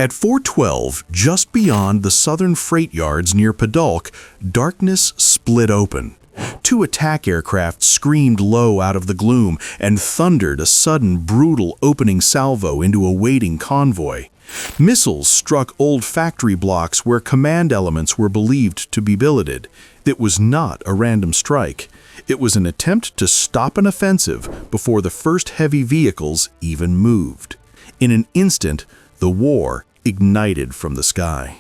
At 4:12, just beyond the southern freight yards near Podolsk, darkness split open. Two attack aircraft screamed low out of the gloom and thundered a sudden, brutal opening salvo into a waiting convoy. Missiles struck old factory blocks where command elements were believed to be billeted. It was not a random strike. It was an attempt to stop an offensive before the first heavy vehicles even moved. In an instant, the war ignited from the sky.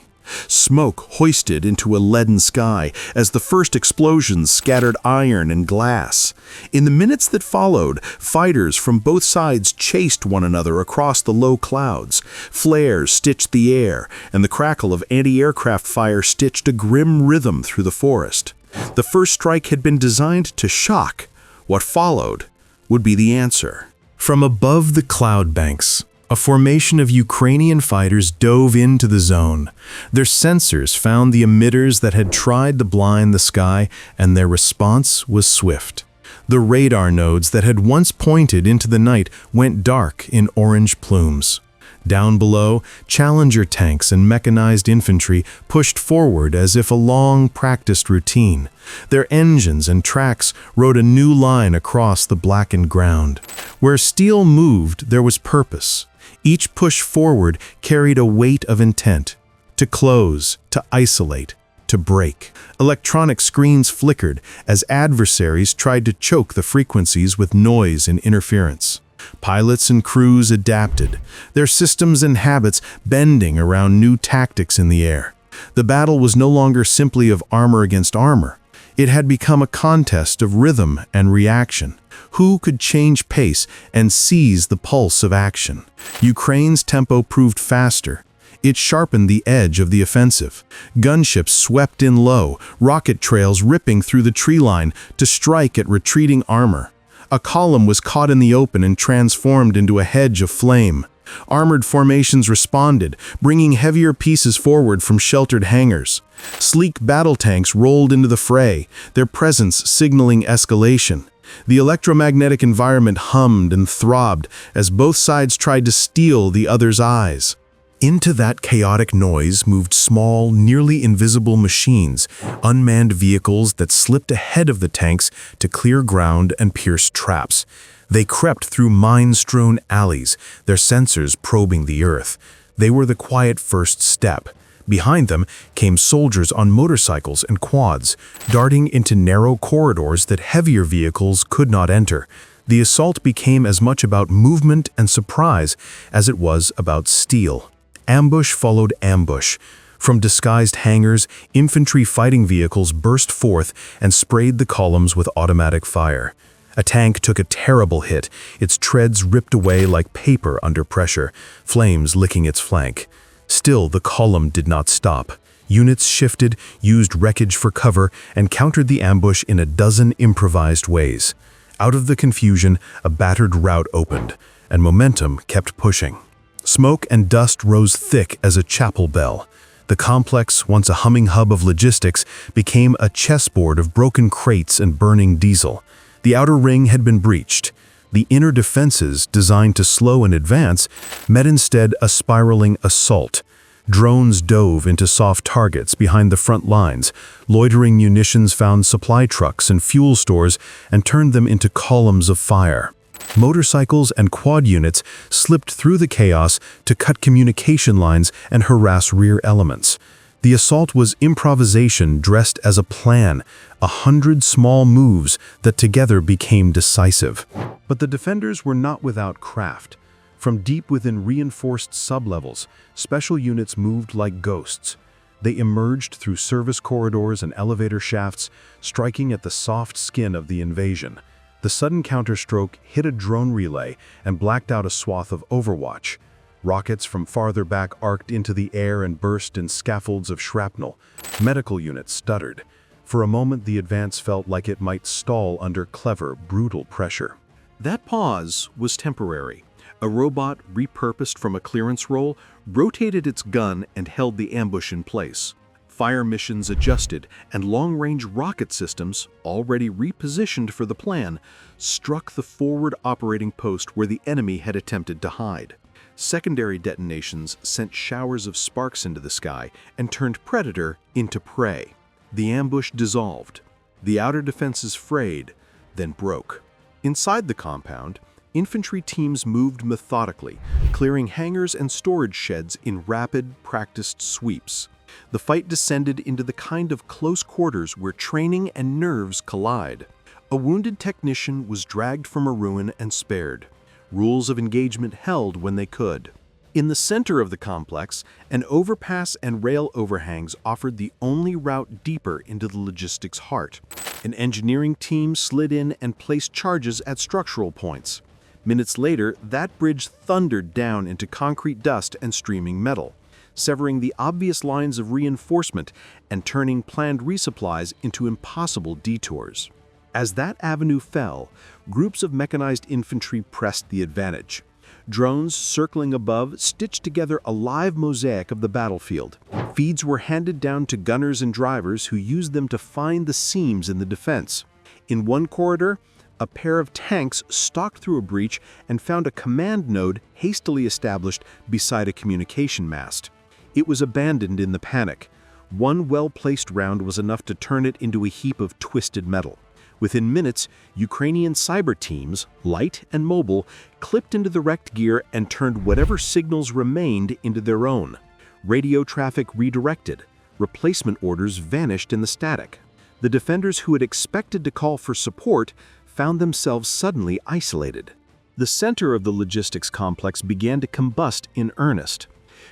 Smoke hoisted into a leaden sky as the first explosions scattered iron and glass. In the minutes that followed, fighters from both sides chased one another across the low clouds. Flares stitched the air, and the crackle of anti-aircraft fire stitched a grim rhythm through the forest. The first strike had been designed to shock. What followed would be the answer. From above the cloud banks, a formation of Ukrainian fighters dove into the zone. Their sensors found the emitters that had tried to blind the sky, and their response was swift. The radar nodes that had once pointed into the night went dark in orange plumes. Down below, Challenger tanks and mechanized infantry pushed forward as if a long, practiced routine. Their engines and tracks rode a new line across the blackened ground. Where steel moved, there was purpose. Each push forward carried a weight of intent. To close, to isolate, to break. Electronic screens flickered as adversaries tried to choke the frequencies with noise and interference. Pilots and crews adapted, their systems and habits bending around new tactics in the air. The battle was no longer simply of armor against armor. It had become a contest of rhythm and reaction. Who could change pace and seize the pulse of action? Ukraine's tempo proved faster. It sharpened the edge of the offensive. Gunships swept in low, rocket trails ripping through the tree line to strike at retreating armor. A column was caught in the open and transformed into a hedge of flame. Armored formations responded, bringing heavier pieces forward from sheltered hangars. Sleek battle tanks rolled into the fray, their presence signaling escalation. The electromagnetic environment hummed and throbbed as both sides tried to steal the other's eyes. Into that chaotic noise moved small, nearly invisible machines, unmanned vehicles that slipped ahead of the tanks to clear ground and pierce traps. They crept through mine-strewn alleys, their sensors probing the earth. They were the quiet first step. Behind them came soldiers on motorcycles and quads, darting into narrow corridors that heavier vehicles could not enter. The assault became as much about movement and surprise as it was about steel. Ambush followed ambush. From disguised hangars, infantry fighting vehicles burst forth and sprayed the columns with automatic fire. A tank took a terrible hit, its treads ripped away like paper under pressure, flames licking its flank. Still, the column did not stop. Units shifted, used wreckage for cover, and countered the ambush in a dozen improvised ways. Out of the confusion, a battered rout opened, and momentum kept pushing. Smoke and dust rose thick as a chapel bell. The complex, once a humming hub of logistics, became a chessboard of broken crates and burning diesel. The outer ring had been breached. The inner defenses, designed to slow and advance, met instead a spiraling assault. Drones dove into soft targets behind the front lines. Loitering munitions found supply trucks and fuel stores and turned them into columns of fire. Motorcycles and quad units slipped through the chaos to cut communication lines and harass rear elements. The assault was improvisation dressed as a plan, 100 small moves that together became decisive. But the defenders were not without craft. From deep within reinforced sublevels, special units moved like ghosts. They emerged through service corridors and elevator shafts, striking at the soft skin of the invasion. The sudden counterstroke hit a drone relay and blacked out a swath of Overwatch. Rockets from farther back arced into the air and burst in scaffolds of shrapnel. Medical units stuttered. For a moment, the advance felt like it might stall under clever, brutal pressure. That pause was temporary. A robot, repurposed from a clearance role, rotated its gun and held the ambush in place. Fire missions adjusted, and long-range rocket systems, already repositioned for the plan, struck the forward operating post where the enemy had attempted to hide. Secondary detonations sent showers of sparks into the sky and turned predator into prey. The ambush dissolved. The outer defenses frayed, then broke. Inside the compound, infantry teams moved methodically, clearing hangars and storage sheds in rapid, practiced sweeps. The fight descended into the kind of close quarters where training and nerves collide. A wounded technician was dragged from a ruin and spared. Rules of engagement held when they could. In the center of the complex, an overpass and rail overhangs offered the only route deeper into the logistics heart. An engineering team slid in and placed charges at structural points. Minutes later, that bridge thundered down into concrete dust and streaming metal, severing the obvious lines of reinforcement and turning planned resupplies into impossible detours. As that avenue fell, groups of mechanized infantry pressed the advantage. Drones circling above stitched together a live mosaic of the battlefield. Feeds were handed down to gunners and drivers who used them to find the seams in the defense. In one corridor, a pair of tanks stalked through a breach and found a command node hastily established beside a communication mast. It was abandoned in the panic. One well-placed round was enough to turn it into a heap of twisted metal. Within minutes, Ukrainian cyber teams, light and mobile, clipped into the wrecked gear and turned whatever signals remained into their own. Radio traffic redirected. Replacement orders vanished in the static. The defenders who had expected to call for support found themselves suddenly isolated. The center of the logistics complex began to combust in earnest.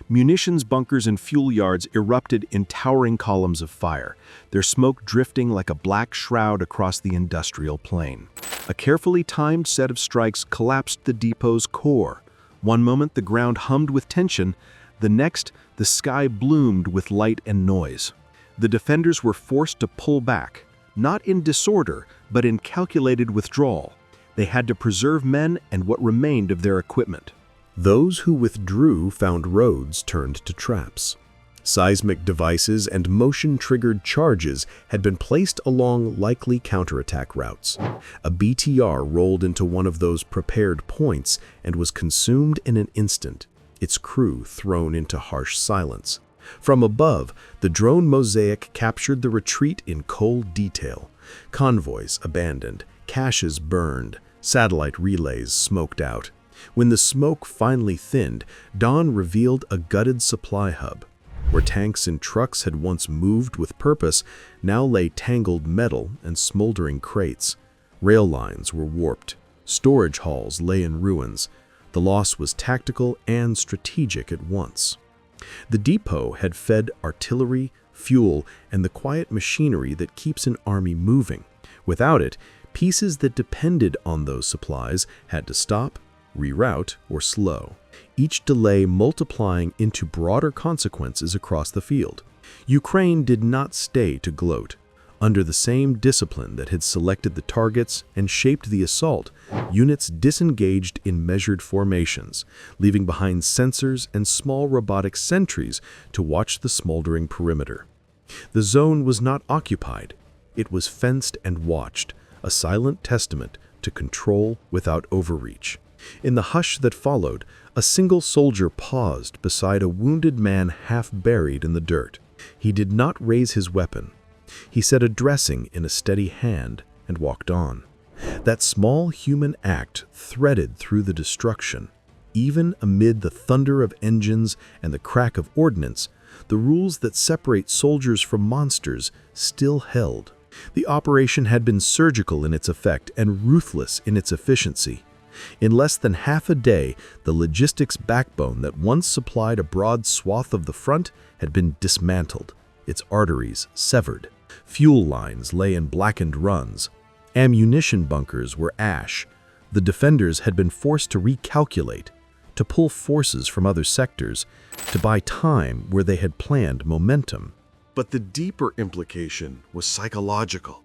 Munitions bunkers and fuel yards erupted in towering columns of fire, their smoke drifting like a black shroud across the industrial plain. A carefully timed set of strikes collapsed the depot's core. One moment the ground hummed with tension, the next the sky bloomed with light and noise. The defenders were forced to pull back, not in disorder, but in calculated withdrawal. They had to preserve men and what remained of their equipment. Those who withdrew found roads turned to traps. Seismic devices and motion-triggered charges had been placed along likely counterattack routes. A BTR rolled into one of those prepared points and was consumed in an instant, its crew thrown into harsh silence. From above, the drone mosaic captured the retreat in cold detail. Convoys abandoned, caches burned, satellite relays smoked out. When the smoke finally thinned, dawn revealed a gutted supply hub. Where tanks and trucks had once moved with purpose, now lay tangled metal and smoldering crates. Rail lines were warped. Storage halls lay in ruins. The loss was tactical and strategic at once. The depot had fed artillery, fuel, and the quiet machinery that keeps an army moving. Without it, pieces that depended on those supplies had to stop, reroute, or slow, each delay multiplying into broader consequences across the field. Ukraine did not stay to gloat. Under the same discipline that had selected the targets and shaped the assault, units disengaged in measured formations, leaving behind sensors and small robotic sentries to watch the smoldering perimeter. The zone was not occupied. It was fenced and watched, a silent testament to control without overreach. In the hush that followed, a single soldier paused beside a wounded man half buried in the dirt. He did not raise his weapon. He set a dressing in a steady hand and walked on. That small human act threaded through the destruction. Even amid the thunder of engines and the crack of ordnance, the rules that separate soldiers from monsters still held. The operation had been surgical in its effect and ruthless in its efficiency. In less than half a day, the logistics backbone that once supplied a broad swath of the front had been dismantled, its arteries severed. Fuel lines lay in blackened runs. Ammunition bunkers were ash. The defenders had been forced to recalculate, to pull forces from other sectors, to buy time where they had planned momentum. But the deeper implication was psychological.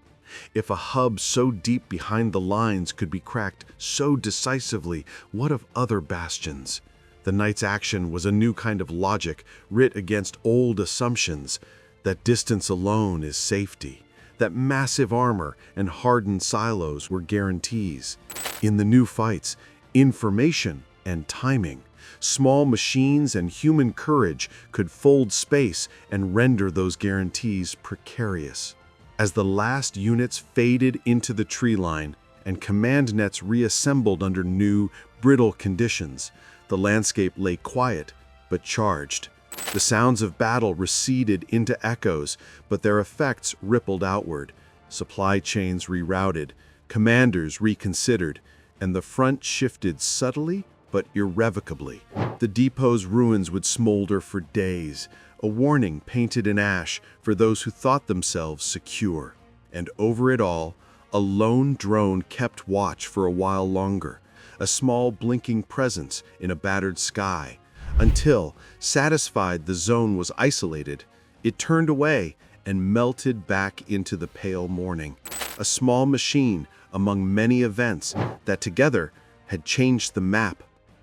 If a hub so deep behind the lines could be cracked so decisively, what of other bastions? The night's action was a new kind of logic writ against old assumptions, that distance alone is safety, that massive armor and hardened silos were guarantees. In the new fights, information and timing Small machines and human courage could fold space and render those guarantees precarious. As the last units faded into the tree line and command nets reassembled under new, brittle conditions, the landscape lay quiet but charged. The sounds of battle receded into echoes, but their effects rippled outward. Supply chains rerouted, commanders reconsidered, and the front shifted subtly but irrevocably. The depot's ruins would smolder for days, a warning painted in ash for those who thought themselves secure. And over it all, a lone drone kept watch for a while longer, a small blinking presence in a battered sky, until, satisfied the zone was isolated, it turned away and melted back into the pale morning. A small machine among many events that together had changed the map